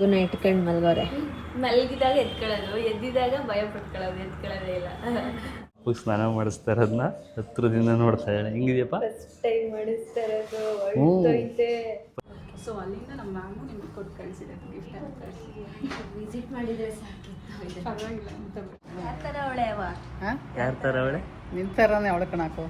ಗುಣ ಇಟ್ಕೊಂಡು ಮಲ್ಗೋರೆ. ಮಲಗಿದಾಗ ಎತ್ಕೊಳ್ಳೋದು, ಎದ್ದಿದಾಗ ಭಯ ಪಟ್ಕೊಳ್ಳೋದು, ಎತ್ಕೊಳ್ಳೋದೇ ಇಲ್ಲ. ಸ್ನಾನ ಮಾಡಿಸ್ತಾ ಇರೋದನ್ನ ಹತ್ರದಿಂದ ನೋಡ್ತಾ ಇದ್ದಾಳೆ. ಹೆಂಗಿದೆಯಪ್ಪ? ಫಸ್ಟ್ ಟೈಮ್ ಮಾಡಿಸ್ತಾ ಇರೋದು, ಹೊರಟೈತೆ. ಸೊ ಅಲ್ಲಿಂದ ನಮ್ಮ ಮ್ಯಾಮು ನಿಮ್ಗೆ ಕೊಟ್ಟು ಕಳಿಸಿರೋದು ಗಿಫ್ಟ್ ಅಂತ ಕಳಿಸಿ ವಿಸಿಟ್ ಮಾಡಿದ್ರೆ ಸಾಕಿತ್ತು. ಪರವಾಗಿಲ್ಲ ಅಂತ. ಯಾವ ಥರ ಅವಳೆ ಅವ? ಯಾರ ಥರ ಅವಳೆ? ನಿನ್ನ ಥರನೇ ಅವಳೆ ಕಣಾಕು.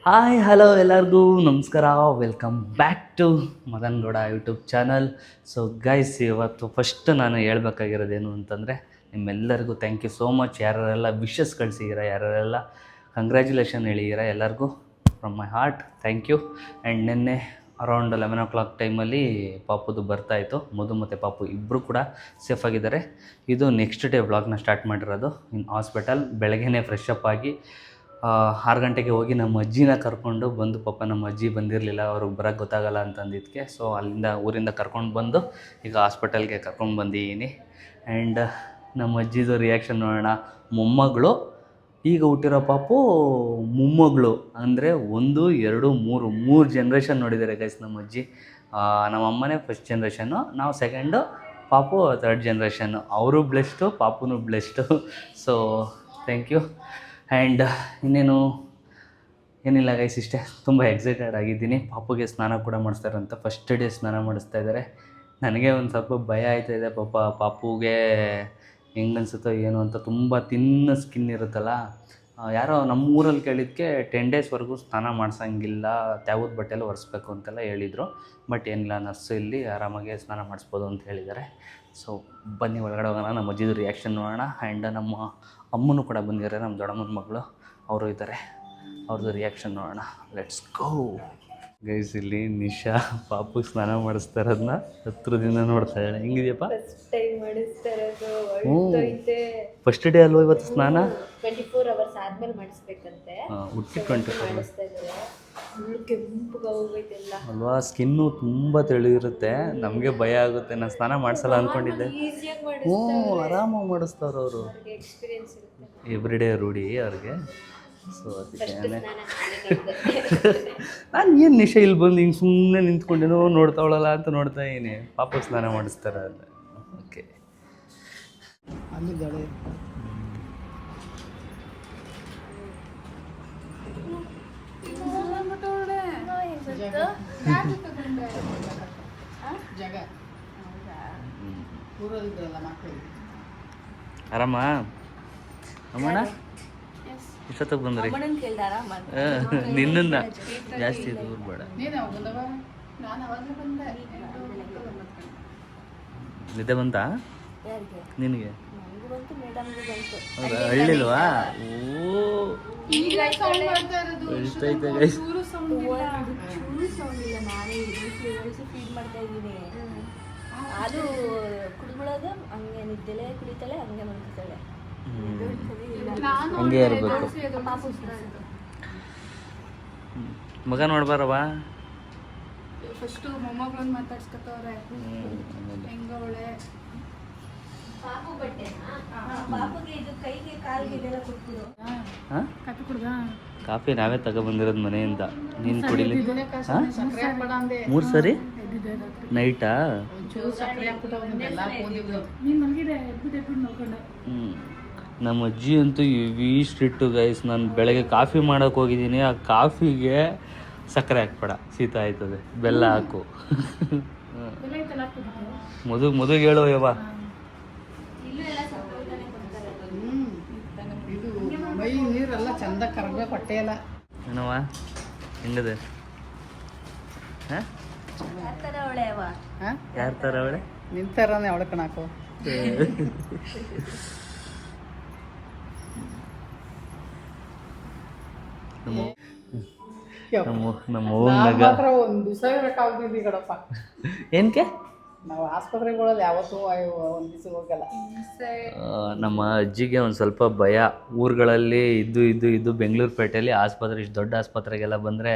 ಹಾಯ್ ಹಲೋ ಎಲ್ಲರಿಗೂ ನಮಸ್ಕಾರ, welcome back to Madan Gowda YouTube channel. So guys, ಇವತ್ತು ಫಸ್ಟ್ ನಾನು ಹೇಳ್ಬೇಕಾಗಿರೋದೇನು ಅಂತಂದರೆ ನಿಮ್ಮೆಲ್ಲರಿಗೂ ಥ್ಯಾಂಕ್ ಯು ಸೋ ಮಚ್. ಯಾರೆಲ್ಲ ವಿಶಸ್ ಕಳಿಸಿದ್ದೀರಾ, ಯಾರೆಲ್ಲ ಕಂಗ್ರ್ಯಾಚುಲೇಷನ್ ಹೇಳಿದ್ದೀರಾ, ಎಲ್ಲರಿಗೂ from my heart thank you. And ನಿನ್ನೆ ಅರೌಂಡ್ 11 o'clock ಟೈಮಲ್ಲಿ ಪಾಪುದು ಬರ್ತಾಯಿತ್ತು. ಮಧು ಮತ್ತು ಪಾಪು ಇಬ್ಬರು ಕೂಡ ಸೇಫಾಗಿದ್ದಾರೆ. ಇದು ನೆಕ್ಸ್ಟ್ ಡೇ ವ್ಲಾಗ್ನ ಸ್ಟಾರ್ಟ್ ಮಾಡಿರೋದು ಇನ್ ಹಾಸ್ಪಿಟಲ್. ಬೆಳಗ್ಗೆನೇ ಫ್ರೆಶ್ ಅಪ್ ಆಗಿ 6 ಗಂಟೆಗೆ ಹೋಗಿ ನಮ್ಮ ಅಜ್ಜಿನ ಕರ್ಕೊಂಡು ಬಂದು, ಪಾಪ ನಮ್ಮ ಅಜ್ಜಿ ಬಂದಿರಲಿಲ್ಲ, ಅವ್ರಿಗೆ ಬರೋಕ್ಕೆ ಗೊತ್ತಾಗಲ್ಲ ಅಂತಂದಿದ್ದಕ್ಕೆ ಸೊ ಅಲ್ಲಿಂದ ಊರಿಂದ ಕರ್ಕೊಂಡು ಬಂದು ಈಗ ಹಾಸ್ಪಿಟಲ್ಗೆ ಕರ್ಕೊಂಡು ಬಂದಿದ್ದೀನಿ. ಆ್ಯಂಡ್ ನಮ್ಮ ಅಜ್ಜಿದು ರಿಯಾಕ್ಷನ್ ನೋಡೋಣ. ಮೊಮ್ಮಗಳು, ಈಗ ಹುಟ್ಟಿರೋ ಪಾಪು ಮೊಮ್ಮಗಳು, ಅಂದರೆ 1, 2, 3 ಜನ್ರೇಷನ್ ನೋಡಿದ್ದಾರೆ ಗೈಸ್ ನಮ್ಮ ಅಜ್ಜಿ. ನಮ್ಮ ಅಮ್ಮನೇ ಫಸ್ಟ್ ಜನ್ರೇಷನ್ನು, ನಾವು ಸೆಕೆಂಡು, ಪಾಪು 3rd ಜನ್ರೇಷನ್ನು. ಅವರು ಬ್ಲೆಸ್ಟು, ಪಾಪುನೂ blessed. So thank you. And ಇನ್ನೇನು ಏನಿಲ್ಲ ಗೈಸ್, ಇಷ್ಟೇ. ತುಂಬ ಎಕ್ಸೈಟೆಡ್ ಆಗಿದ್ದೀನಿ. ಪಾಪುಗೆ ಸ್ನಾನ ಕೂಡ ಮಾಡಿಸ್ತಾರಂತ, ಫಸ್ಟ್ ಡೇ ಸ್ನಾನ ಮಾಡಿಸ್ತಾ ಇದ್ದಾರೆ. ನನಗೆ ಒಂದು ಸ್ವಲ್ಪ ಭಯ ಆಯ್ತಾಯಿದೆ, ಪಾಪುಗೆ ಹೆಂಗನ್ಸುತ್ತೋ ಏನೋ ಅಂತ. ತುಂಬ ತಿನ್ನ ಸ್ಕಿನ್ ಇರುತ್ತಲ್ಲ. ಯಾರೋ ನಮ್ಮೂರಲ್ಲಿ ಕೇಳಿದ್ದಕ್ಕೆ 10 ಡೇಸ್ವರೆಗೂ ಸ್ನಾನ ಮಾಡಿಸೋಂಗಿಲ್ಲ, ತ್ಯಾವದ ಬಟ್ಟೆಲ್ಲ ಒರೆಸ್ಬೇಕು ಅಂತೆಲ್ಲ ಹೇಳಿದರು. ಬಟ್ ಏನಿಲ್ಲ, ನರ್ಸು ಇಲ್ಲಿ ಆರಾಮಾಗಿ ಸ್ನಾನ ಮಾಡಿಸ್ಬೋದು ಅಂತ ಹೇಳಿದ್ದಾರೆ. ಸೊ ಬನ್ನಿ ಒಳಗಡೆ ಹೋಗೋಣ, ನಮ್ಮ ಅಜ್ಜಿದು ರಿಯಾಕ್ಷನ್ ನೋಡೋಣ. ಆ್ಯಂಡ್ ನಮ್ಮ ಅಮ್ಮನೂ ಕೂಡ ಬಂದಿದ್ದಾರೆ, ನಮ್ಮ ದೊಡ್ಡಮ್ಮನ ಮಗಳು ಅವರು ಇದ್ದಾರೆ, ಅವ್ರದ್ದು ರಿಯಾಕ್ಷನ್ ನೋಡೋಣ. Let's go guys. ಇಲ್ಲಿ ನಿಶಾ ಪಾಪು ಸ್ನಾನ ಮಾಡಿಸ್ತಾ ಇರೋದನ್ನ ಹತ್ರದಿಂದ ನೋಡ್ತಾ ಇದ್ದಾಳೆ. ಹೆಂಗಿದೆಯಪ್ಪ? ಫಸ್ಟ್ ಟೈಮ್ ಮಾಡಿಸ್ತಾ ಇರೋದು, ಹೊರಟೈತೆ. ಫಸ್ಟ್ ಡೇ ಅಲ್ವಾ ಇವತ್ತು ಸ್ನಾನ? 24 hours ಆದ್ಮೇಲೆ ಮಾಡಿಸ್ಬೇಕಂತೆ. ಹುಟ್ಟಿ 24 ಮಾಡಿಸ್ತಾ ಇದ್ದಾರೆ. ಫುಲ್ ಕೆಂಪುಗೆ ಹೋಗೈತೆಲ್ಲ ಅಲ್ವಾ, ಸ್ಕಿನ್ನು ತುಂಬ ತೆಳುಗಿರುತ್ತೆ. ನಮಗೆ ಭಯ ಆಗುತ್ತೆ, ನಾನು ಸ್ನಾನ ಮಾಡಿಸಲ್ಲ ಅಂದ್ಕೊಂಡಿದ್ದೆ. ಈಸಿಯಾಗಿ ಮಾಡಿಸ್ತಾರೆ, ಆರಾಮಾಗಿ ಮಾಡಿಸ್ತಾರೆ ಅವರು. ಎಕ್ಸ್ಪೀರಿಯನ್ಸ್ ಇರುತ್ತೆ. ಎವ್ರಿಡೇ ರೂಢಿ ಅವ್ರಿಗೆ. ಸೊ ಅದಕ್ಕೆ ಸ್ನಾನ ಮಾಡಿದ್ರೆ ನಾನು ಏನು ನಿಶಾ ಇಲ್ಲಿ ಬಂದು ಹಿಂಗೆ ಸುಮ್ಮನೆ ನಿಂತ್ಕೊಂಡೇನೋ ನೋಡ್ತಾವಳಲ್ಲ ಅಂತ ನೋಡ್ತಾ ಇದ್ದೀನಿ. ಪಾಪ ಸ್ನಾನ ಮಾಡಿಸ್ತಾರೆ ಅಲ್ಲ. ಓಕೆ, ಅಲ್ಲಿದ್ದಾಳೆ. ಜಾಗ ಊರಲ್ಲಿದ್ರಲ್ಲ ಮಕ್ಕಳು. ಆರಾಮ ಅಮ್ಮಣ್ಣ? ಇಷ್ಟೊತ್ತಿಗೆ ಬಂದ್ರಿ? ನಿನ್ನ ಜಾಸ್ತಿ ದೂರ ಬೇಡ. ನೀನು ಯಾವಾಗ ಬಂದವ? ನಾನು ಅವಾಗಲೇ ಬಂದೆ. ನಿದ್ದೆ ಬಂತಾ ಯಾರಿಗೆ? ನಿನಗೆ? ನನಗೂ ಬಂತು, ಮೇಡಮ್ಗೂ ಬಂತು. ಹೌದಾ? ಅಳ್ಳಿಲ್ವಾ? ಓ, ಅಳ್ತೈತೆ ಗೈಸ್. ಚೂರು ಸೌಂಡ್ ಇಲ್ಲ. ನಾನೇ ಫೀಡ್ ಮಾಡ್ತಾ ಇದ್ದೀನಿ. ಅದು ಕುಡಿದ್ಬಿಡೋದು, ಹಂಗೆ ನಿದ್ದೆಲೆ ಕುಡಿತಾಳೆ, ಹಂಗೆ ಮಲ್ಕೊತಾಳೆ. ಹಂಗೆ ಇರಬೇಕು. ಮಗ ನೋಡ್ಬಾರವ? ಫಸ್ಟು ಮೊಮ್ಮಗಳನ್ನ ಮಾತಾಡ್ಸ್ಕೊತವ್ರೆ, ಹೆಂಗವಳೆ. ಪಾಪು ಬಟ್ಟೆನಾ? ಪಾಪುಗೆ ಇದು ಕೈಗೆ ಕಾಲಿಗೆ ಇದೆಲ್ಲ ಕೊಟ್ಬಿಡು. ಕಾಫಿ ಕುಡ್ದ? ಕಾಫಿ ನಾವೇ ತಗೊಬಂದಿರೋದು ಮನೆಯಿಂದ. ನೀನು ಕುಡಿಲಿ? ಸಕ್ಕರೆ ಹಾಕ್ಬೇಡ ಅಂದೆ. 3 ಸರಿ ನೈಟಾ? ಒಂಚೂರು ಸಕ್ಕರೆ ಹಾಕ್ಬಿಟ್ಟು ಅವನ್ನೆಲ್ಲ ಕೂದಿದ್ರು. ನೀನು ಮಲಗಿದೆ, ಎದ್ಬಿಟ್ಟು ನೋಡ್ಕೊಂಡೆ. ನಮ್ಮ ಅಜ್ಜಿ ಅಂತೂ ಇವಿ ಸ್ಟ್ರಿಕ್ಟು ಗೈಸ್. ನಾನು ಬೆಳಗ್ಗೆ ಕಾಫಿ ಮಾಡೋಕೆ ಹೋಗಿದ್ದೀನಿ, ಆ ಕಾಫಿಗೆ ಸಕ್ಕರೆ ಹಾಕ್ಬೇಡ, ಶೀತ ಆಯ್ತದೆ, ಬೆಲ್ಲ ಹಾಕು. ಮದುಗೆ ಹೇಳೋ ಯವ್ವ. ಇಲ್ಲೂ ಎಲ್ಲ ಸಪ್ಪತ್ತಾನೆ ಕೊಡ್ತಾರೆ. ಇದು ಮೈ ನೀರೆಲ್ಲ ಚಂದ ಕರಗಬೇಕು, ಹೊಟ್ಟೆ ಎಲ್ಲ. ಏನವ್ವ ಹೆಂಗದೆ? ಹಾಂ, ಯಾವ ಥರ ಅವಳೆ ಅವ? ಹಾಂ, ಯಾರ ಥರ ಅವಳೆ? ನಿನ್ನ ಥರನೇ ಅವಳೆ ಕಣಾಕು. ನಮ್ಮ ಮಗ ಮಾತ್ರ ಒಂದು ದಿವಸ ಇರೋಕ್ಕಾಗ್ತಿದ್ವಿ ಕಣಪ್ಪ. ಏನಕ್ಕೆ? ನಾವು ಆಸ್ಪತ್ರೆಗಳಲ್ಲಿ ಯಾವತ್ತೂ ಒಂದು ದಿವಸ ಹೋಗಲ್ಲ. ನಮ್ಮ ಅಜ್ಜಿಗೆ ಒಂದು ಸ್ವಲ್ಪ ಭಯ. ಊರುಗಳಲ್ಲಿ ಇದ್ದು ಬೆಂಗಳೂರು ಪೇಟೆಯಲ್ಲಿ ಆಸ್ಪತ್ರೆ, ಇಷ್ಟು ದೊಡ್ಡ ಆಸ್ಪತ್ರೆಗೆಲ್ಲ ಬಂದರೆ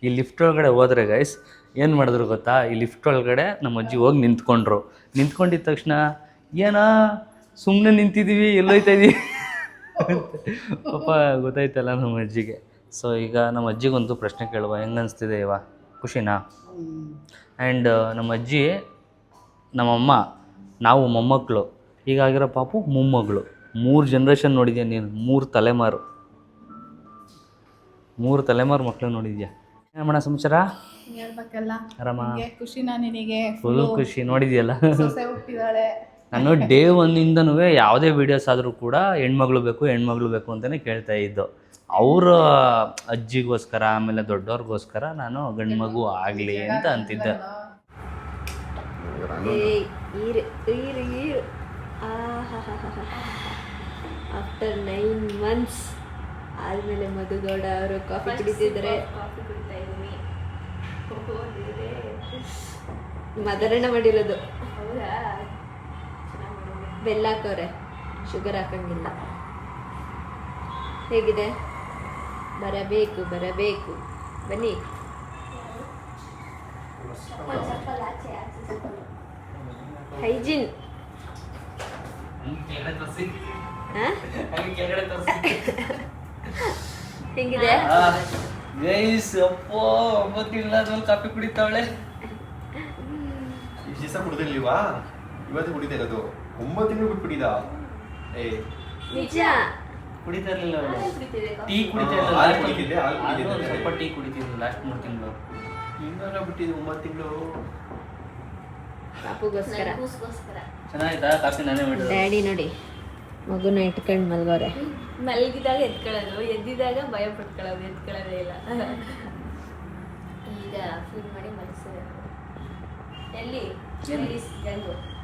ಈ ಲಿಫ್ಟ್ ಒಳಗಡೆ ಹೋದರೆ ಗೈಸ್ ಏನು ಮಾಡಿದ್ರು ಗೊತ್ತಾ? ಈ ಲಿಫ್ಟ್ ಒಳಗಡೆ ನಮ್ಮ ಅಜ್ಜಿ ಹೋಗಿ ನಿಂತ್ಕೊಂಡಿದ್ದ ತಕ್ಷಣ, ಏನಾ ಸುಮ್ಮನೆ ನಿಂತಿದ್ದೀವಿ, ಎಲ್ಲೋಯ್ತಾ ಇದ್ದೀವಿ ಪಾಪ ಗೊತ್ತಾಯ್ತಲ್ಲ ನಮ್ಮ ಅಜ್ಜಿಗೆ. ಸೊ ಈಗ ನಮ್ಮ ಅಜ್ಜಿಗೊಂದು ಪ್ರಶ್ನೆ ಕೇಳುವ, ಹೆಂಗೆ ಅನಿಸ್ತಿದೆ ಇವ, ಖುಷಿನಾ? ಆ್ಯಂಡ್ ನಮ್ಮ ಅಜ್ಜಿ, ನಮ್ಮಮ್ಮ, ನಾವು ಮೊಮ್ಮಕ್ಕಳು, ಹೀಗಾಗಿರೋ ಪಾಪು ಮೊಮ್ಮಗಳು. 3 ಜನ್ರೇಷನ್ ನೋಡಿದ್ಯಾ ನೀನು, 3 ತಲೆಮಾರು ಮಕ್ಕಳು ನೋಡಿದ್ಯಾ. ಏನಮ್ಮಣ್ಣ ಸಮಾಚಾರ? ಹೇಳ್ಬೇಕಲ್ಲ ಆರಾಮ? ಖುಷಿನಾ ನಿನಗೆ? ಫುಲ್ ಖುಷಿ. ನೋಡಿದ್ಯಲ್ಲ, ಸೊಸೆ ಹುಟ್ಟಿದಾಳೆ. ನಾನು ಡೇ ಒನ್ನಿಂದನೂ ಯಾವುದೇ ವೀಡಿಯೋಸ್ ಆದರೂ ಕೂಡ ಹೆಣ್ಮಗಳು ಬೇಕು ಅಂತಲೇ ಕೇಳ್ತಾ ಇದ್ದು. ಅವರ ಅಜ್ಜಿಗೋಸ್ಕರ, ಆಮೇಲೆ ದೊಡ್ಡವ್ರಿಗೋಸ್ಕರ ನಾನು ಗಂಡು ಮಗು ಆಗಲಿ ಅಂತ ಅಂತಿದ್ದೆ. ಆಫ್ಟರ್ 9 months ಆದಮೇಲೆ ಮಧುಗೌಡ ಅವರು ಕಾಫಿ ಕುಡಿತಿದ್ದಾರೆ. ಕಾಫಿ ಕುಡಿತಾ ಇದ್ದೀನಿ. ಮದರಣ ಮಾಡಿರೋದು. ಹೌದಾ? ಬೆಲ್ಲ ಹಾಕವ್ರೆ, ಶುಗರ್ ಹಾಕಂಗಿಲ್ಲ. ಹೇಗಿದೆ? ಬರಬೇಕು ಬನ್ನಿ. ಹೈಜೀನ್ ಹೆಂಗಿದೆ? ಗೈಸ್ ಅಪ್ಪೋ 9 ತಿಂಗಳಾದ್ಮೇಲೆ ಕಾಫಿ ಕುಡಿತಾವಳೆ. ಇಷ್ಟು ದಿವಸ ಕುಡ್ದಿರ್ಲಿವಾ? ಇವತ್ತು ಕುಡಿತಾ ಇರೋದು. 9 ತಿಂಗಳು ಬಿಟ್ಬಿಟ್ಟಿದ. ನಿಜ ಕುಡಿತಾ ಇರಲಿಲ್ಲ ಅವಳು. ಟೀ ಕುಡಿತಾ ಹಾಲು ಕುಡಿತಿದ್ದೆ, ಹಾಲು ಕುಡಿತಿದ್ದೆ. ಸ್ವಲ್ಪ ಟೀ ಕುಡಿತಿದ್ಲು ಲಾಸ್ಟ್ 3 ತಿಂಗಳು. ಹಿಂಗಾಗ ಬಿಟ್ಟಿದ್ದು 9 ತಿಂಗಳು. ಪಾಪುಗೋಸ್ಕರ. ಚೆನ್ನಾಗಿತ್ತಾ ಕಾಫಿ? ನಾನೇ ಮಾಡಿದ್ದು. ಡ್ಯಾಡಿ ನೋಡಿ ಮಗುನ ಇಟ್ಕೊಂಡು ಮಲ್ಗವ್ರೆ. ಮಲಗಿದಾಗ ಎತ್ಕೊಳ್ಳೋದು, ಎದ್ದಿದಾಗ ಭಯ ಪಟ್ಕೊಳ್ಳೋದು, ಎತ್ಕೊಳ್ಳೋದೇ ಇಲ್ಲ. ಈಗ ಫೀಲ್ ಮಾಡಿ ಮಲಗಿಸಿದೆ. ಎಲ್ಲಿ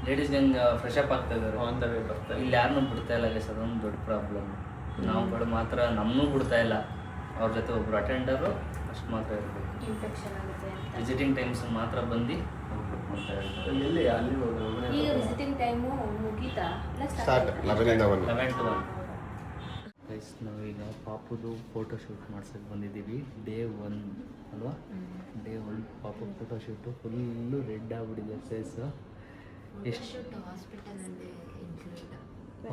ಲೇಡೀಸ್ ಗಂಗೆ ಫ್ರೆಶ್ ಅಪ್ ಆಗ್ತಾ ಇದ್ದಾರೆ. ಆನ್ ದ ವೇ ಬರ್ತಾ ಇಲ್ಲಿ ಯಾರನ್ನೂ ಬಿಡ್ತಾ ಇಲ್ಲ ಗೈಸ್, ಅದೊಂದು ದೊಡ್ಡ ಪ್ರಾಬ್ಲಮ್. ನಾವುಗಳು ಮಾತ್ರ ನಮ್ಮನ್ನೂ ಬಿಡ್ತಾ ಇಲ್ಲ. ಅವ್ರ ಜೊತೆ ಒಬ್ರು ಅಟೆಂಡರು ಅಷ್ಟು ಮಾತ್ರ ಇರಬೇಕು. ಇನ್ಫೆಕ್ಷನ್ ಆಗುತ್ತೆ ಅಂತ. ವಿಸಿಟಿಂಗ್ ಟೈಮ್ಸ್ ಮಾತ್ರ ಬಂದು ಹೋಗ್ಬೇಕು ಅಂತ ಹೇಳ್ತಾರೆ. ಎಲ್ಲಿ ಅಲ್ಲಿ ಈಗ ವಿಸಿಟಿಂಗ್ ಟೈಮು ಮುಗೀತಾ? Start 11 to 1. 11 to 1. ಗೈಸ್ ನಾವೀಗ ಪಾಪುದು ಫೋಟೋ ಶೂಟ್ ಮಾಡ್ಸೋಕ್ಕೆ ಬಂದಿದ್ದೀವಿ. ಡೇ 1 ಅಲ್ವಾ? ಡೇ 1 ಪಾಪು ಫೋಟೋ ಶೂಟು ಫುಲ್ಲು ರೆಡ್ ಆಗಿಬಿಟ್ಟಿದೆ ಫೇಸು. ಎಷ್ಟು? ಹಾಸ್ಪಿಟಲಲ್ಲಿ ಇನ್ಕ್ಲೂಡ್.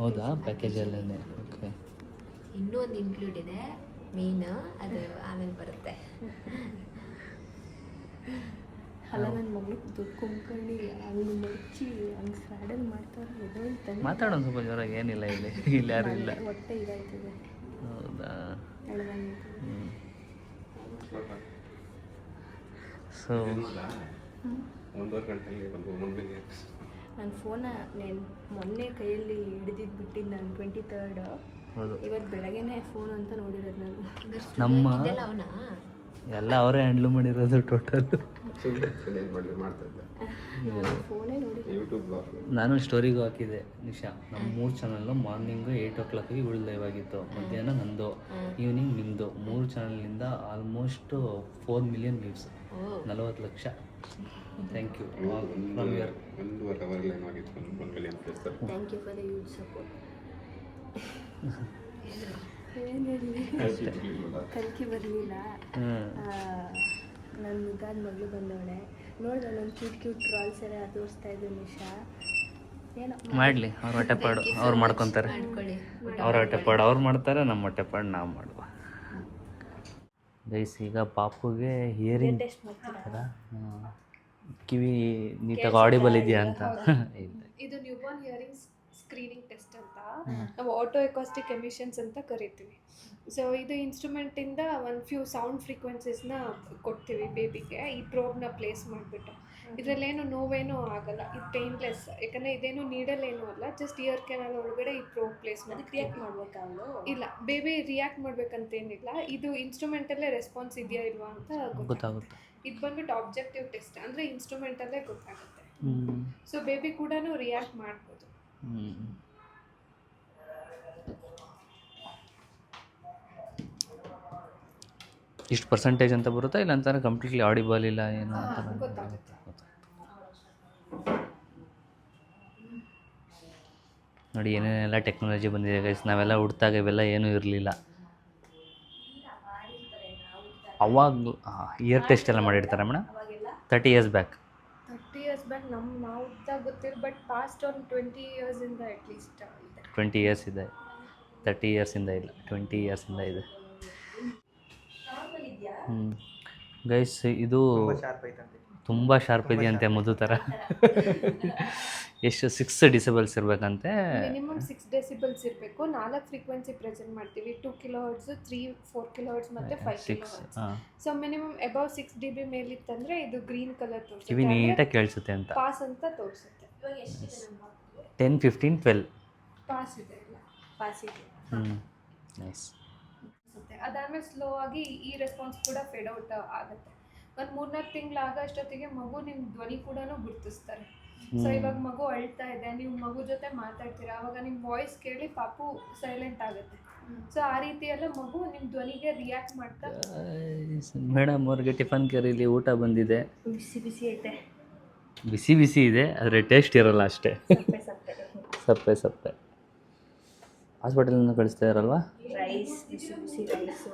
ಹೌದಾ? ಪ್ಯಾಕೇಜಲ್ಲೇ. ಓಕೆ. ಇನ್ನೂ ಒಂದು ಇನ್ಕ್ಲೂಡ್ ಇದೆ, ಮೀನು, ಅದು ಆಮೇಲೆ ಬರುತ್ತೆ. ಅಲ್ಲ, ನನ್ನ ಮಗಳಿಗೆ ದುಡ್ಡು ಕೊಂಡ್ಕೊಂಡು ಹಂಗೆ ಮಡಚಿ ಹಂಗೆ ಸ್ಯಾಡಲ್ ಮಾಡ್ತಾರೆ. ಇದು ಅಂತಾನೆ ಮಾತಾಡೋದು ಸ್ವಲ್ಪ ಜೋರಾಗಿ. ಏನಿಲ್ಲ ಇಲ್ಲಿ ಯಾರೂ ಇಲ್ಲ. ಹೊಟ್ಟೆ ಇದಾಯ್ತದೆ. ಹೌದಾ? ಎಳ್ದಂಗೆ. ಸೊ 1.5 ಗಂಟೆಗೆ ಬಂದು ಮುಂಬೈಗೆ. ನನ್ನ ಫೋನ ಮೊನ್ನೆ ಕೈಯಲ್ಲಿ ಹಿಡಿದಿದ್ದು ಬಿಟ್ಟಿದ್ದು ನಾನು 23rd. ಹೌದು. ಇವತ್ತು ಬೆಳಗ್ಗೆನೇ ಫೋನ್ ಅಂತ ನೋಡಿರೋದು ನಾನು. ನಮ್ಮ ಅವನ ಎಲ್ಲ ಅವರೇ ಹ್ಯಾಂಡ್ಲ್ ಮಾಡಿರೋದು ಟೋಟಲ್. ಮಾಡ್ತಾ ಇದ್ದೆ. ಫೋನೇ ನೋಡಿ. YouTube blog. ನಾನು ಸ್ಟೋರಿಗೂ ಹಾಕಿದ್ದೆ ನಿಶಾ. ನಮ್ಮ 3 ಚಾನಲ್ಲು ಮಾರ್ನಿಂಗು 8 o'clock ಇವಳು ಲೈವ್ ಆಗಿತ್ತು, ಮಧ್ಯಾಹ್ನ ನಂದು, ಈವ್ನಿಂಗ್ ನಿಮ್ಮದು. 3 ಚಾನಲಿಂದ almost 4 million views, 40 lakh. Thank you from your 1.5 hour live ಆಗಿತ್ತು. 1 million plus. Thank you for the huge support. ಕಲ್ಕಿ ಬರಲಿಲ್ಲ. ನನ್ನ ಮುದ್ದಾದ ಮಗಳು ಬಂದವಳೆ. ನೋಡಿದೆ ನನ್ನ ಕ್ಯೂಟ್ ಟ್ರಾಲ್ಸ್ ಎಲ್ಲ ತೋರಿಸ್ತಾ ಇದ್ದು ನಿಶಾ. ಏನೋ ಮಾಡಲಿ, ಅವ್ರ ಹೊಟ್ಟೆಪಾಡು ಅವ್ರು ಮಾಡ್ಕೊತಾರೆ. ಅವ್ರ ಹೊಟ್ಟೆಪಾಡು ಅವ್ರು ಮಾಡ್ತಾರೆ, ನಮ್ಮ ಹೊಟ್ಟೆಪಾಡು ನಾವು ಮಾಡುವ. ಗೈಸ್ ಈಗ ಪಾಪುಗೆ ಹಿಯರಿಂಗ್ ಟೆಸ್ಟ್ ಮಾಡ್ತೀರಾ? ಕಿವಿ ನೀಟಾಗಿ ಆಡಿಬಲ್ ಇದೆಯಾ ಅಂತ. ಇಲ್ಲ. ಇದು ನ್ಯೂಬಾರ್ನ್ ಹಿಯರಿಂಗ್ ಸ್ಕ್ರೀನಿಂಗ್ ಟೆಸ್ಟ್ ಅಂತ ನಾವು ಆಟೋ ಎಕಾಸ್ಟಿಕ್ ಎಮಿಷನ್ಸ್ ಅಂತ ಕರಿತೀವಿ. ಸೊ ಇದು ಇನ್ಸ್ಟ್ರೂಮೆಂಟಿಂದ ಒಂದು ಫ್ಯೂ ಸೌಂಡ್ ಫ್ರೀಕ್ವೆನ್ಸೀಸ್ನ ಕೊಡ್ತೀವಿ ಬೇಬಿಗೆ. ಈ ಪ್ರೋಬ್ನ ಪ್ಲೇಸ್ ಮಾಡಿಬಿಟ್ಟು ಇದರಲ್ಲೇನು ನೋವೇನೂ ಆಗಲ್ಲ. ಇದು ಪೇನ್ಲೆಸ್, ಯಾಕಂದರೆ ಇದೇನು ನೀಡಲ್ಲೇನೂ ಅಲ್ಲ. ಜಸ್ಟ್ ಇಯರ್ ಕೆನಾಲ್ ಒಳಗಡೆ ಈ ಪ್ರೋಬ್ ಪ್ಲೇಸ್ ಮಾಡಿ ರಿಯಾಕ್ಟ್ ಮಾಡ್ಬೇಕಾ ಅವಳು? ಇಲ್ಲ, ಬೇಬಿ ರಿಯಾಕ್ಟ್ ಮಾಡ್ಬೇಕಂತೇನಿಲ್ಲ. ಇದು ಇನ್ಸ್ಟ್ರೂಮೆಂಟಲ್ಲೇ ರೆಸ್ಪಾನ್ಸ್ ಇದೆಯಾ ಇಲ್ವಾ ಅಂತ ಗೊತ್ತಾಗುತ್ತೆ. ಇದು ಬಂದ್ಬಿಟ್ಟು ಆಬ್ಜೆಕ್ಟಿವ್ ಟೆಸ್ಟ್, ಅಂದರೆ ಇನ್ಸ್ಟ್ರೂಮೆಂಟಲ್ಲೇ ಗೊತ್ತಾಗುತ್ತೆ. ಸೊ ಬೇಬಿ ಕೂಡ ರಿಯಾಕ್ಟ್ ಮಾಡ್ಬೋದು. ಇಷ್ಟು ಪರ್ಸೆಂಟೇಜ್ ಅಂತ ಬರುತ್ತಾ, ಇಲ್ಲ ಅಂತಾರೆ ಕಂಪ್ಲೀಟ್ಲಿ ಆಡಿಬಲ್ ಇಲ್ಲ ಏನು ಅಂತ? ಗೊತ್ತಾಗುತ್ತೆ. ನೋಡಿ ಏನೇನೆಲ್ಲ ಟೆಕ್ನಾಲಜಿ ಬಂದಿದೆ ಗೈಸ್. ನಾವೆಲ್ಲ ಹುಡ್ತಾಗ ಇವೆಲ್ಲ ಏನೂ ಇರಲಿಲ್ಲ. ಅವಾಗ ಇಯರ್ ಟೆಸ್ಟ್ ಎಲ್ಲ ಮಾಡಿರ್ತಾರೆ madam 30 years back. 30 years back ನಾವು ಗೊತ್ತಿಲ್ಲ. ಬಟ್ ಪಾಸ್ಟ್ ಒಂದು 20 years ಇಂದ ಅಟ್ಲೀಸ್ಟ್ ಇದೆ. 20 years ಇದೆ. 30 ಇಯರ್ಸಿಂದ ಇಲ್ಲ, 20 ಇಯರ್ಸಿಂದ ಇದೆ. ಗೈಸ್ ಇದು ತುಂಬ ಶಾರ್ಪ್ ಇದೆಯಂತೆ, ಮಧು ಥರ. ಎಷ್ಟು 6 ಡಿಸಿಬಲ್ಸ್ ಇರಬೇಕಂತೆ. ಮಿನಿಮಮ್ 6 ಡೆಸಿಬಲ್ಸ್ ಇರಬೇಕು. 4 ಫ್ರೀಕ್ವೆನ್ಸಿ ಪ್ರೆಸೆಂಟ್ ಮಾಡ್ತೀವಿ, 2 kHz, 3, 4 kHz ಮತ್ತು 5 kHz. So minimum above 6 dB ಮೇಲಿತ್ತಂದರೆ ಇದು ಗ್ರೀನ್ ಕಲರ್ ತೋರಿಸುತ್ತೆ, ಕಿವಿ ನೀಟಾಗಿ ಕೇಳಿಸುತ್ತೆ ಅಂತ. ಪಾಸ್ ಅಂತ ತೋರಿಸುತ್ತೆ. ಇವಾಗ ಎಷ್ಟಿದೆ ನಮ್ಮ ಮಗು? 10, 15, 12. ಪಾಸ್ ಇದೆ ಇಲ್ಲ, ಪಾಸ್ ಇದೆ. ನೈಸ್. ಅದಾದಮೇಲೆ ಸ್ಲೋ ಆಗಿ ಈ ರೆಸ್ಪಾನ್ಸ್ ಕೂಡ ಫೇಡ್ ಔಟ್ ಆಗುತ್ತೆ. ಒಂದು 3-4 ತಿಂಗಳು ಆಗೋ ಅಷ್ಟೊತ್ತಿಗೆ ಮಗು ನಿಮ್ಮ ಧ್ವನಿ ಕೂಡ ಗುರುತಿಸ್ತಾರೆ. ಸೊ ಇವಾಗ ಮಗು ಅಳ್ತಾ ಇದೆ, ನೀವು ಮಗು ಜೊತೆ ಮಾತಾಡ್ತೀರಾ, ಅವಾಗ ನಿಮ್ಮ ವಾಯ್ಸ್ ಕೇಳಿ ಪಾಪು ಸೈಲೆಂಟ್ ಆಗುತ್ತೆ. ಸೊ ಆ ರೀತಿ ಎಲ್ಲ ಮಗು ನಿಮ್ಮ ಧ್ವನಿಗೆ ರಿಯಾಕ್ಟ್ ಮಾಡ್ತಾ. ಮೇಡಮ್ ಅವ್ರಿಗೆ ಟಿಫನ್ ಕರೀಲಿ, ಊಟ ಬಂದಿದೆ. ಬಿಸಿ ಬಿಸಿ ಐತೆ. ಬಿಸಿ ಬಿಸಿ ಇದೆ, ಆದರೆ ಟೇಸ್ಟ್ ಇರೋಲ್ಲ ಅಷ್ಟೇ. ಸಪ್ಪೆ ಸಪ್ಪೆ. ಹಾಸ್ಪಿಟಲಿಂದ ಕಳಿಸ್ತಾ ಇರಲ್ವಾ? ರೈಸ್, ಬಿಸಿ ಬಿಸಿ ರೈಸು.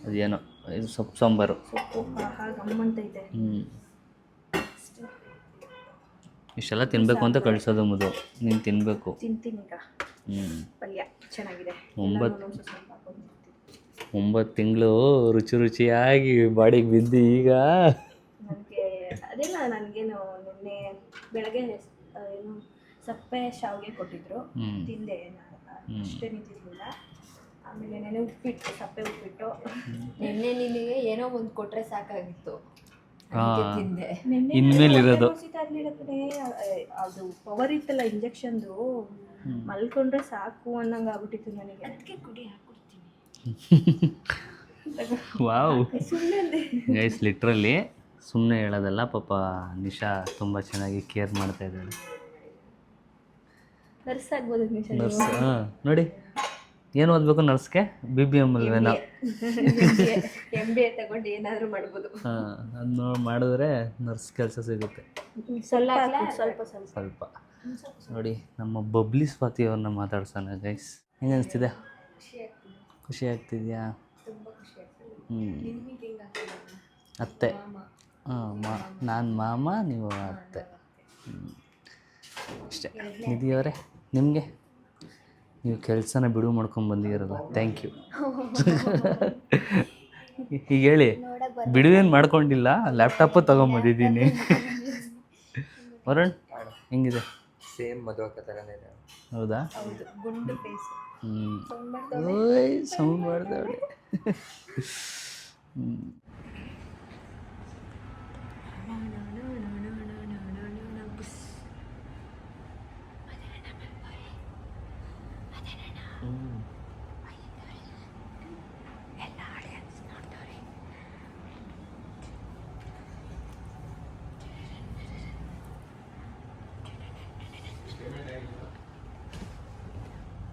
ಅದೇನೋ ಇದು ಸೊಪ್ಪು ಸಾಂಬಾರು. ಸೊಪ್ಪು ಗಮ್ಮಂತೈತೆ. ಇಷ್ಟೆಲ್ಲ ತಿನ್ನಬೇಕು ಅಂತ ಕಳಿಸೋದು ಮಧು, ನೀನು ತಿನ್ನಬೇಕು. ತಿಂತೀನಿ ಈಗ. ಪಲ್ಯ ಚೆನ್ನಾಗಿದೆ. 9 ತಿಂಗಳು ರುಚಿ ರುಚಿಯಾಗಿ ಬಾಡಿಗೆ ಬಿದ್ದು ಈಗ ನನಗೆ ಅದೇನ, ನನಗೇನು ನಿನ್ನೆ ಬೆಳಗ್ಗೆ ಏನು ಸಪ್ಪೆ ಶಾವಿಗೆ ಕೊಟ್ಟಿದ್ರು, ತಿಂದೆ. ಅಷ್ಟೇನು ತಿನ್ನಲಿಲ್ಲ. ಆಮೇಲೆ ನೆನೆ ಉಪ್ಪಿಟ್ಟು, ಸಪ್ಪೆ ಉಪ್ಪಿಟ್ಟು. ನಿನ್ನೆ ನಿನಗೆ ಏನೋ ಒಂದು ಕೊಟ್ಟರೆ ಸಾಕಾಗಿತ್ತು, ತಿಂದೆ. ಇನ್ಮೇಲೆ ಇರೋದು ಅದು ಪವರ್ ಇತ್ತಲ್ಲ ಇಂಜೆಕ್ಷನ್ದು, ಮಲ್ಕೊಂಡ್ರೆ ಸಾಕು ಅನ್ನಂಗೆ ಆಗ್ಬಿಟ್ಟಿತ್ತು ನನಗೆ. ಅದಕ್ಕೆ ಕುಡಿ ಹಾಕ್ಬಿಡ್ತೀನಿ. ವಾವ್ ಸುಮ್ಮನೆ ಗೈಸ್, ಲಿಟ್ರಲಿ ಸುಮ್ಮನೆ ಹೇಳೋದಲ್ಲ. ಪಾಪ ನಿಶಾ ತುಂಬ ಚೆನ್ನಾಗಿ ಕೇರ್ ಮಾಡ್ತಾ ಇದ್ದಾಳೆ. ನರ್ಸ್ ಆಗ್ಬೋದು ನಿಶಾ. ನರ್ಸ್ ನೋಡಿ, ಏನು ಓದಬೇಕು ನರ್ಸ್ಗೆ? BBM ಅಲ್ವೇನೋ. MBA ತಗೊಂಡು ಏನಾದರೂ ಮಾಡ್ಬೋದು. ಅದನ್ನ ಮಾಡಿದ್ರೆ ನರ್ಸ್ ಕೆಲಸ ಸಿಗುತ್ತೆ. ಸ್ವಲ್ಪ ನೋಡಿ, ನಮ್ಮ ಬಬ್ಲಿ ಸ್ವಾತಿ ಅವ್ರನ್ನ ಮಾತಾಡ್ಸೋಣ ಗೈಸ್. ಹೆಂಗೆ ಅನಿಸ್ತಿದೆ? ಖುಷಿ ಆಗ್ತಿದೆಯಾ? ಅತ್ತೆ. ನಾನು ಮಾಮ, ನೀವು ಅತ್ತೆ. ಅಷ್ಟೇ. ನಿಧಿಯವರೇ, ನಿಮಗೆ ನೀವು ಕೆಲಸನ ಬಿಡುವು ಮಾಡ್ಕೊಂಡು ಬಂದಿರಲ್ಲ, ಥ್ಯಾಂಕ್ ಯು. ಈಗ ಹೇಳಿ, ಬಿಡುವೇನು ಮಾಡ್ಕೊಂಡಿಲ್ಲ, ಲ್ಯಾಪ್ಟಾಪು ತೊಗೊಂಬಂದಿದ್ದೀನಿ. ವರುಣ್ ಹೆಂಗಿದೆ? ಸೇಮ್ ಮದುವೆ ಥರನೇ ಇದೆ. ಹೌದಾ? ಗುಂಡು ಫೇಸ್. ಓಯ್ ಸೌಂಡ್ ಮಾಡ್ತಾಳೆ.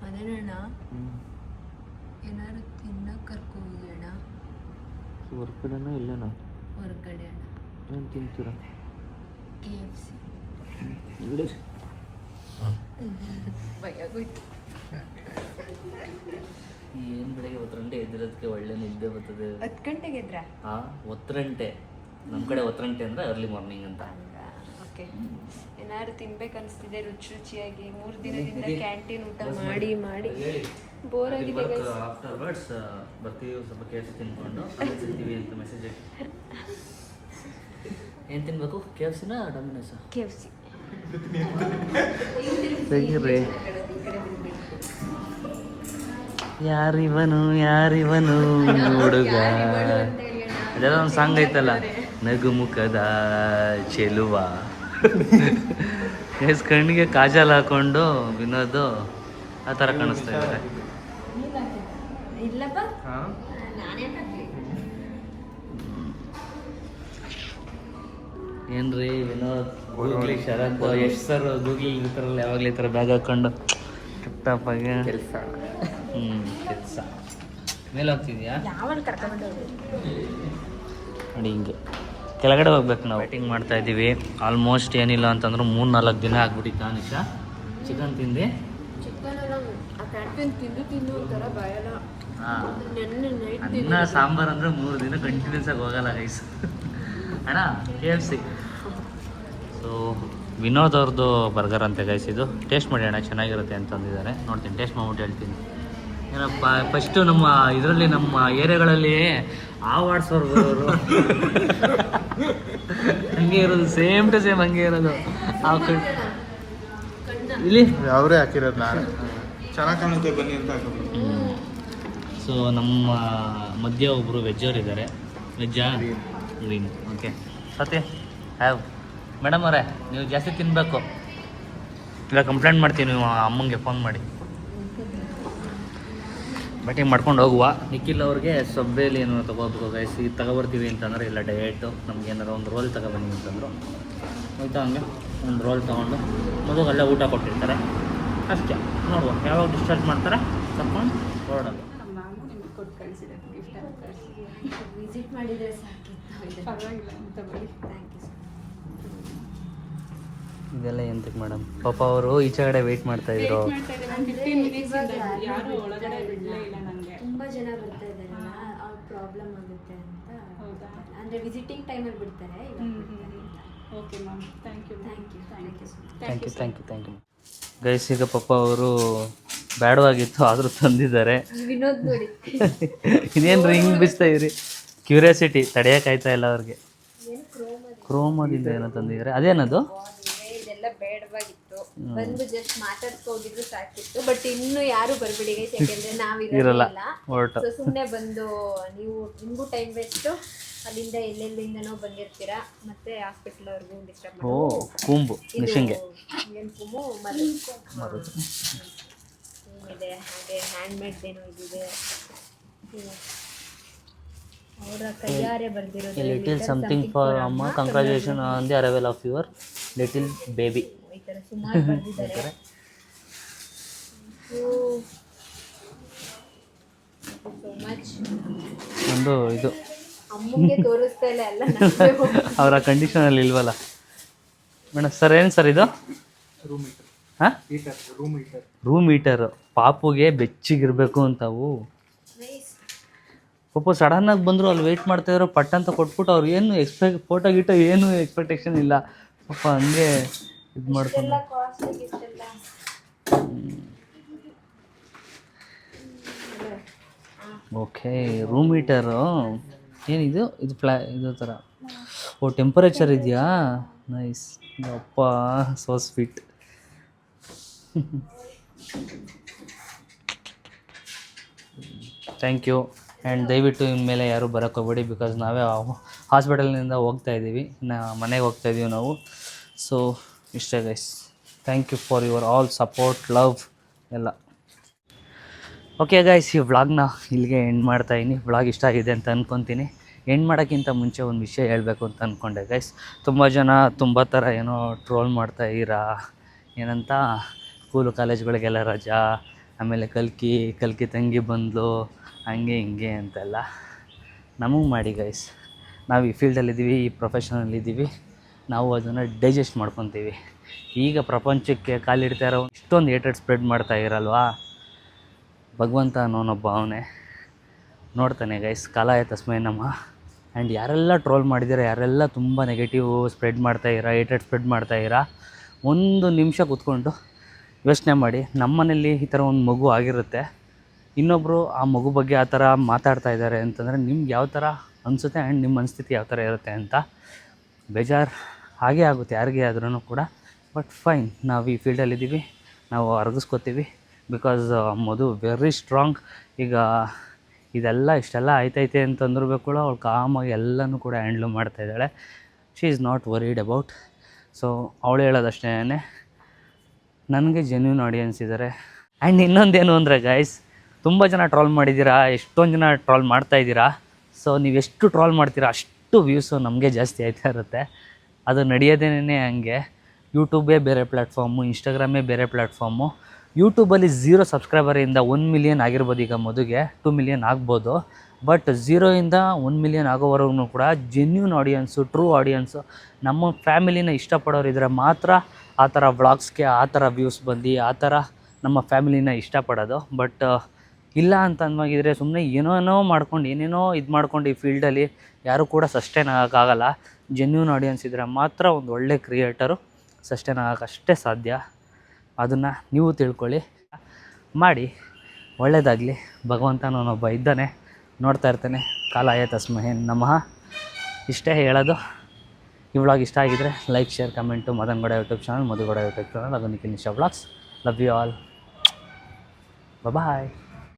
ಅದೇನಣ್ಣ, ಏನಾದ್ರು ತಿನ್ನಕ್ಕೆ ಕರ್ಕೋಗೋಣ. ಹೊರ್ಗಡೆನೋ ಇಲ್ಲನೋ? ಹೊರಗಡೆ ಅಣ್ಣ. ಏನು ತಿಂತೀರ? KFC. ಭಯಾಗೋಯ್ತು. ಏನು ಬೆಳಗ್ಗೆ 10 ಗಂಟೆ ಎದ್ದಿರೋದಕ್ಕೆ ಒಳ್ಳೆ ನಿದ್ದೆ ಬರ್ತದೆ. 10 ಗಂಟೆಗೆ ಎದ್ರಾ? ಹಾಂ, 10 ಗಂಟೆ. ನಮ್ಮ ಕಡೆ 10 ಗಂಟೆ ಅಂದರೆ ಅರ್ಲಿ ಮಾರ್ನಿಂಗ್ ಅಂತ. ಓಕೆ. ಏನಾದ್ರು ತಿನ್ಬೇಕು ಅನಿಸ್ತಿದೆ ರುಚಿ ರುಚಿಯಾಗಿ. 3 ದಿನದಿಂದ ಕ್ಯಾಂಟೀನ್ ಊಟ ಮಾಡಿ ಮಾಡಿ ಬೋರ್ ಆಗಿದೆ. ಆಫ್ಟರ್ವರ್ಡ್ಸ್ ಬರ್ತೀವಿ, ಸ್ವಲ್ಪ KFC ತಿನ್ಕೊಂಡು ಸಿಗ್ತೀವಿ ಅಂತ ಮೆಸೇಜ್. ಏನು ತಿನ್ಬೇಕು? KFCನ ಡೊಮಿನೋಸಾ? KFC. ತೆಗೀರಿ. ಯಾರಿವನು ಯಾರಿವನು ಹುಡುಗ, ಅದೆಲ್ಲ ಒಂದು ಸಾಂಗ್ ಐತಲ್ಲ, ನಗುಮುಖದ ಚೆಲುವ. ಎಸ್ ಕಣ್ಣಿಗೆ ಕಾಜಲ್ ಹಾಕೊಂಡು ವಿನೋದು ಆ ಥರ ಕಾಣಿಸ್ತಾ ಇದ್ದಾರೆ. ಇಲ್ಲಪ್ಪ, ಏನ್ರಿ ವಿನೋದ್, ಗೂಗ್ಲಿ ಶರತ್, ಎಷ್ಟು ಸರ್ ಗೂಗ್ಲಿ ಇರ್ತಾರಲ್ಲ ಯಾವಾಗಲೂ ಈ ಥರ ಬ್ಯಾಗ್ ಹಾಕೊಂಡು ಟಿಪ್ಟಾಪಾಗಿ ಕೆಲಸ. ಕೆಲಸ ಮೇಲೆ ಹೋಗ್ತಿದ್ಯಾ? ನೋಡಿ ಹಿಂಗೆ ಕೆಳಗಡೆ ಹೋಗ್ಬೇಕು. ನಾವು ವೇಟಿಂಗ್ ಮಾಡ್ತಾ ಇದ್ದೀವಿ. ಆಲ್ಮೋಸ್ಟ್ ಏನಿಲ್ಲ ಅಂತಂದ್ರೆ 3-4 ದಿನ ಆಗ್ಬಿಟ್ಟಿತ್ತು. ನಿಶಾ ಚಿಕನ್ ತಿಂದು ಆ ಕ್ಯಾಂಟೀನ್ ತಿಂದು ಒಂಥರ ಭಯಲ್ಲ. ನೆನ್ನೆ ನೈಟ್ ಅನ್ನ ಸಾಂಬಾರು ಅಂದರೆ 3 ದಿನ ಕಂಟಿನ್ಯೂಸ್ ಆಗಿ ಹೋಗಲ್ಲ ಗೈಸ್. ಅಣ್ಣ KFC. ಸೊ ವಿನೋದ್ ಅವ್ರದ್ದು ಬರ್ಗರ್ ಅಂತೆ ಗೈಸ್. ಇದು ಟೇಸ್ಟ್ ಮಾಡಿ ಅಣ್ಣ, ಚೆನ್ನಾಗಿರುತ್ತೆ ಅಂತಂದಿದ್ದಾರೆ. ನೋಡ್ತೀನಿ, ಟೇಸ್ಟ್ ಮಾಡ್ಬಿಟ್ಟು ಹೇಳ್ತೀನಿ. ಏನಪ್ಪ, ಫಸ್ಟು ನಮ್ಮ ಇದರಲ್ಲಿ ನಮ್ಮ ಏರಿಯಾಗಳಲ್ಲಿ ಆವಾಡ್ಸೋರು ಬರೋರು ಹಂಗೆ ಇರೋದು, ಸೇಮ್ ಟು ಸೇಮ್ ಹಂಗೆ ಇರೋದು. ಇಲ್ಲಿ ಅವರೇ ಹಾಕಿರೋದು, ನಾನು ಚೆನ್ನಾಗಿ ಕಾಣುತ್ತೆ ಬನ್ನಿ ಅಂತ ಹಾಕೋದು. ಸೊ ನಮ್ಮ ಮಧ್ಯ ಒಬ್ಬರು ವೆಜ್ಜವ್ರು ಇದ್ದಾರೆ. ವೆಜ್ಜಾ? ಗ್ರೀನ್. ಓಕೆ ಸತ್ಯ ಹ್ಯಾವ್. ಮೇಡಮ್ ಅವರೇ, ನೀವು ಜಾಸ್ತಿ ತಿನ್ನಬೇಕು, ಇಲ್ಲ ಕಂಪ್ಲೇಂಟ್ ಮಾಡ್ತೀವಿ. ನೀವು ಅಮ್ಮಂಗೆ ಫೋನ್ ಮಾಡಿ ಬ್ಯಾಟಿಂಗ್ ಮಾಡ್ಕೊಂಡು ಹೋಗುವ. ನಿಖಿಲ್ ಅವ್ರಿಗೆ ಸಬ್ಬೇಲಿ ಏನೋ ತೊಗೋಬೇಕು ಗೈಸ್. ಇದು ತೊಗೊಬರ್ತೀವಿ ಅಂತಂದರೆ, ಇಲ್ಲ ಡಯಟು ನಮ್ಗೆ ಏನಾರು ಒಂದು ರೋಲ್ ತೊಗೊಬನ್ನಿ ಅಂತಂದರು. ಆಯಿತಾ, ಹಂಗೆ ಒಂದು ರೋಲ್ ತೊಗೊಂಡು ಮದುವೆ ಅಲ್ಲೇ ಊಟ ಕೊಟ್ಟಿರ್ತಾರೆ ಅಷ್ಟೇ. ನೋಡುವ ಯಾವಾಗ ಡಿಸ್ಚಾರ್ಜ್ ಮಾಡ್ತಾರೆ ತಗೊಂಡು ಹೊರಡೋದು. ನಾನು ನಿಮ್ಗೆ ಕೊಟ್ಟು ಕಳಿಸಿದೆ ಗಿಫ್ಟ್ ಅಂತ ಕಳಿಸಿ. ವಿಸಿಟ್ ಮಾಡಿದರೆ ಸಾಕಿತ್ತು. ಪರವಾಗಿಲ್ಲ ಅಂತ ಬಳಿ. Thank you sir. ಇದೆಲ್ಲ ಎಂತಕ್ಕೆ ಮೇಡಮ್? ಪಾಪ ಅವರು ಈಚೆ ಕಡೆ ವೆಯ್ಟ್ ಮಾಡ್ತಾಯಿದ್ರು. 15 ಮಿನಿಟ್ಸಿಂದ ಯಾರೂ ಒಳಗಡೆ ಬಿಡಲೇ ಇಲ್ಲ ನನಗೆ. ತುಂಬ ಜನ ಬರ್ತಾ ಇದ್ದಾರಲ್ಲ, ಅವ್ರ ಪ್ರಾಬ್ಲಮ್ ಆಗುತ್ತೆ ಅಂತ. ಹೌದಾ? ಅಂದರೆ ವಿಸಿಟಿಂಗ್ ಟೈಮಲ್ಲಿ ಬಿಡ್ತಾರೆ. Okay ma'am, thank you. Thank you. Thank you sir. Thank you guys. ಈಗ ಪಾಪ ಅವರು ಬೇಡವಾಗಿತ್ತು ಆದರೂ ತಂದಿದ್ದಾರೆ. ವಿನೋದ್ ನೋಡಿ ಇದೇನು ಹಿಂಗೆ ಬಿಸ್ತಾ ಇದ್ರಿ? ಕ್ಯೂರಿಯಾಸಿಟಿ ತಡೆಯೋಕ್ಕಾಯ್ತಾ ಇಲ್ಲ ಅವ್ರಿಗೆ. ಕ್ರೋಮದಿಂದ ಏನೋ ತಂದಿದ್ದಾರೆ, ಅದೇನದು? ಇದೆಲ್ಲ ಬೇಡವಾಗಿತ್ತು, ಬಂದು ಜಸ್ಟ್ ಮಾತಾಡ್ಸ್ಕೊಂಡಿದ್ರು ಸಾಕಿತ್ತು. ಬಟ್ ಇನ್ನು ಯಾರು ಬರ್ಬಿಡಿ ಗೈಸ್, ಯಾಕೆಂದ್ರೆ ಇರಲ್ಲ, ನಾವಿರಲ್ಲ. ಹೊರಟು. ಸೊ ಸುಮ್ಮನೆ ಬಂದು ನೀವು ನಿಮಗೂ ಟೈಮ್ ವೇಸ್ಟು, ಅಲ್ಲಿಂದ ಎಲ್ಲೆಲ್ಲಿಂದನೋ ಬಂದಿರ್ತೀರಾ, ಮತ್ತೆ ಹಾಸ್ಪಿಟಲ್ ಅವ್ರಿಗೂ ಡಿಸ್ಟರ್ಬ್ ಓ ಕೂಂಬು ಮಿಷಿನ್ಗೆ ಏನು ಕುಮು ಮರು ಏನಿದೆ ಹಾಗೆ ಹ್ಯಾಂಡ್ಮೇಡ್ದೇನೋ ಇದಿದೆ. ಅವರ ಕೈಯಾರೆ ಬರ್ದಿರೋದು. ಲಿಟಿಲ್ ಸಮಥಿಂಗ್ ಫಾರ್ ಅಮ್ಮ, congratulation on the arrival of your little baby. ಈ ಥರ ಸುಮಾರು ಬರ್ದಿದ್ದಾರೆ. So much. ಒಂದು ಇದು ಅಮ್ಮಂಗೆ ತೋರಿಸ್ತಾ ಇಲ್ಲ, ಎಲ್ಲ ಅವರ ಕಂಡೀಷನಲ್ಲಿ ಇಲ್ವಲ್ಲ ಮೇಡಮ್. ಸರ್ ಏನು ಸರ್ ಇದು? ಹಾಂ, ರೂಮ್ ಹೀಟರ್. ಪಾಪುಗೆ ಬೆಚ್ಚಿಗಿರ್ಬೇಕು ಅಂತವು. ಪಾಪ ಸಡನ್ನಾಗಿ ಬಂದರು, ಅಲ್ಲಿ ವೆಯ್ಟ್ ಮಾಡ್ತಾಯಿದ್ರು, ಪಟ್ ಅಂತ ಕೊಟ್ಬಿಟ್ಟು ಅವ್ರು ಏನು ಫೋಟೋ ಗೀಟೋ ಏನು ಎಕ್ಸ್ಪೆಕ್ಟೇಷನ್ ಇಲ್ಲ. ಪಾಪ ಹಂಗೆ ಇದು ಮಾಡ್ಕೊಂಡು. ಓಕೆ, ರೂಮ್ ಹೀಟರು ಏನಿದು? ಇದು ಇದು ಥರ. ಓ, ಟೆಂಪರೇಚರ್ ಇದೆಯಾ? ನೈಸ್. ಅಪ್ಪ so sweet. Thank you. And ದಯವಿಟ್ಟು ಇನ್ಮೇಲೆ ಯಾರೂ ಬರೋಕ್ಕೆ ಹೋಗ್ಬೇಡಿ, ಬಿಕಾಸ್ ನಾವೇ ಹಾಸ್ಪಿಟಲ್ನಿಂದ ಹೋಗ್ತಾ ಇದ್ದೀವಿ, ಮನೆಗೆ ಹೋಗ್ತಾ ಇದ್ದೀವಿ ನಾವು. ಸೊ ಇಷ್ಟೇ guys. Thank you for your all support, love ಎಲ್ಲ. ಓಕೆ ಗೈಸ್, ಈ ವ್ಲಾಗ್ನ ಇಲ್ಲಿಗೆ ಎಂಡ್ ಮಾಡ್ತಾಯಿದ್ದೀನಿ. ವ್ಲಾಗ್ ಇಷ್ಟ ಆಗಿದೆ ಅಂತ ಅಂದ್ಕೊತೀನಿ. ಎಂಡ್ ಮಾಡೋಕ್ಕಿಂತ ಮುಂಚೆ ಒಂದು ವಿಷಯ ಹೇಳಬೇಕು ಅಂತ ಅಂದ್ಕೊಂಡೆ ಗೈಸ್. ತುಂಬ ಜನ ತುಂಬ ಥರ ಏನೋ ಟ್ರೋಲ್ ಮಾಡ್ತಾಯಿದ್ದೀರಾ, ಏನಂತ ಸ್ಕೂಲು ಕಾಲೇಜ್ಗಳಿಗೆಲ್ಲ ರಜಾ, ಆಮೇಲೆ ಕಲ್ಕಿ ತಂಗಿ ಬಂದಳು, ಹಂಗೆ ಹಿಂಗೆ ಅಂತೆಲ್ಲ. ನಮಗೆ ಮಾಡಿ ಗೈಸ್, ನಾವು ಈ ಫೀಲ್ಡಲ್ಲಿದ್ದೀವಿ, ಈ ಪ್ರೊಫೆಷನಲ್ಲಿದ್ದೀವಿ, ನಾವು ಅದನ್ನು ಡೈಜೆಸ್ಟ್ ಮಾಡ್ಕೊತೀವಿ. ಈಗ ಪ್ರಪಂಚಕ್ಕೆ ಕಾಲಿಡ್ತಾ ಇರೋ ಇಷ್ಟೊಂದು ಏಟೆಡ್ ಸ್ಪ್ರೆಡ್ ಮಾಡ್ತಾ ಇರಲ್ವಾ, ಭಗವಂತ ಅನ್ನೋನೊಬ್ಬ ಅವನೇ ನೋಡ್ತಾನೆ ಗೈಸ್. ಕಾಲಾಯ ತಸ್ಮೈ ನಮಃ. ಆ್ಯಂಡ್ ಯಾರೆಲ್ಲ ಟ್ರೋಲ್ ಮಾಡಿದ್ದೀರಾ, ಯಾರೆಲ್ಲ ತುಂಬ ನೆಗೆಟಿವ್ ಸ್ಪ್ರೆಡ್ ಮಾಡ್ತಾಯಿರಾ, ಏಟೆಡ್ ಸ್ಪ್ರೆಡ್ ಮಾಡ್ತಾಯಿರಾ, ಒಂದು ನಿಮಿಷ ಕೂತ್ಕೊಂಡು ಯೋಚನೆ ಮಾಡಿ. ನಮ್ಮ ಮನೇಲಿ ಈ ಥರ ಒಂದು ಮಗು ಆಗಿರುತ್ತೆ, ಇನ್ನೊಬ್ಬರು ಆ ಮಗು ಬಗ್ಗೆ ಆ ಥರ ಮಾತಾಡ್ತಾ ಇದ್ದಾರೆ ಅಂತಂದರೆ ನಿಮ್ಗೆ ಯಾವ ಥರ ಅನಿಸುತ್ತೆ ಆ್ಯಂಡ್ ನಿಮ್ಮ ಮನಸ್ಥಿತಿ ಯಾವ ಥರ ಇರುತ್ತೆ ಅಂತ. ಬೇಜಾರು ಹಾಗೇ ಆಗುತ್ತೆ ಯಾರಿಗೆ ಆದ್ರೂ ಕೂಡ. ಬಟ್ ಫೈನ್, ನಾವು ಈ ಫೀಲ್ಡಲ್ಲಿದ್ದೀವಿ, ನಾವು ಅರ್ಗಿಸ್ಕೋತೀವಿ. Because Madhu very strong. ಈಗ ಇದೆಲ್ಲ ಇಷ್ಟೆಲ್ಲ ಆಯ್ತೈತೆ ಅಂತಂದ್ರೂ ಕೂಡ ಅವಳು ಕಾಮಾಗಿ ಎಲ್ಲನೂ ಕೂಡ ಹ್ಯಾಂಡ್ಲ್ ಮಾಡ್ತಾಯಿದ್ದಾಳೆ. She is not worried about. So ಅವಳು ಹೇಳೋದಷ್ಟೇ, ನನಗೆ ಜೆನ್ಯೂನ್ ಆಡಿಯನ್ಸ್ ಇದ್ದಾರೆ. ಆ್ಯಂಡ್ ಇನ್ನೊಂದೇನು ಅಂದರೆ ಗೈಸ್, ತುಂಬ ಜನ ಟ್ರೋಲ್ ಮಾಡಿದ್ದೀರಾ, ಎಷ್ಟೊಂದು ಜನ ಟ್ರೋಲ್ ಮಾಡ್ತಾಯಿದ್ದೀರಾ. ಸೊ ನೀವು ಎಷ್ಟು ಟ್ರೋಲ್ ಮಾಡ್ತೀರಾ ಅಷ್ಟು ವ್ಯೂಸು ನಮಗೆ ಜಾಸ್ತಿ ಆಯ್ತಾ ಇರುತ್ತೆ. ಅದು ನಡೆಯೋದೇನೇ ಹಂಗೆ. ಯೂಟ್ಯೂಬೇ ಬೇರೆ ಪ್ಲ್ಯಾಟ್ಫಾರ್ಮು, ಇನ್ಸ್ಟಾಗ್ರಾಮೇ ಬೇರೆ ಪ್ಲ್ಯಾಟ್ಫಾರ್ಮು. ಯೂಟ್ಯೂಬಲ್ಲಿ 0 ಸಬ್ಸ್ಕ್ರೈಬರಿಂದ 1 ಮಿಲಿಯನ್ ಆಗಿರ್ಬೋದು, ಈಗ ಮದುಗೆ 2 ಮಿಲಿಯನ್ ಆಗ್ಬೋದು. ಬಟ್ 0ಇಂದ 1 ಮಿಲಿಯನ್ ಆಗೋವರೆಗೂ ಕೂಡ ಜೆನ್ಯೂನ್ ಆಡಿಯನ್ಸು, ಟ್ರೂ ಆಡಿಯನ್ಸು, ನಮ್ಮ ಫ್ಯಾಮಿಲಿನ ಇಷ್ಟಪಡೋರಿದ್ರೆ ಮಾತ್ರ ಆ ಥರ ವ್ಲಾಗ್ಸ್ಗೆ ಆ ಥರ ವ್ಯೂಸ್ ಬಂದು ಆ ಥರ ನಮ್ಮ ಫ್ಯಾಮಿಲಿನ ಇಷ್ಟಪಡೋದು. ಬಟ್ ಇಲ್ಲ ಅಂತ ಅಂದಾಗಿದ್ರೆ ಸುಮ್ಮನೆ ಏನೇನೋ ಮಾಡ್ಕೊಂಡು ಏನೇನೋ ಇದು ಮಾಡ್ಕೊಂಡು ಈ ಫೀಲ್ಡಲ್ಲಿ ಯಾರೂ ಕೂಡ ಸಸ್ಟೈನ್ ಆಗೋಕ್ಕಾಗಲ್ಲ. ಜೆನ್ಯೂನ್ ಆಡಿಯನ್ಸ್ ಇದ್ದರೆ ಮಾತ್ರ ಒಂದು ಒಳ್ಳೆ ಕ್ರಿಯೇಟರು ಸಸ್ಟೈನ್ ಆಗೋಕ್ಕಷ್ಟೇ ಸಾಧ್ಯ. ಅದನ್ನು ನೀವು ತಿಳ್ಕೊಳ್ಳಿ, ಮಾಡಿ. ಒಳ್ಳೆಯದಾಗಲಿ. ಭಗವಂತ ನಾನೊಬ್ಬ ಇದ್ದಾನೆ, ನೋಡ್ತಾ ಇರ್ತಾನೆ. ಕಾಲಾಯ ತಸ್ಮಹೇ ನಮಃ. ಇಷ್ಟೇ ಹೇಳೋದು. ಈ ವ್ಲಾಗ್ ಇಷ್ಟ ಆಗಿದ್ದರೆ like, share, comment. Madan Gowda YouTube channel, Madhu Gowda YouTube channel, ಅದು Nikhil Nisha vlogs. Love you all. Bye.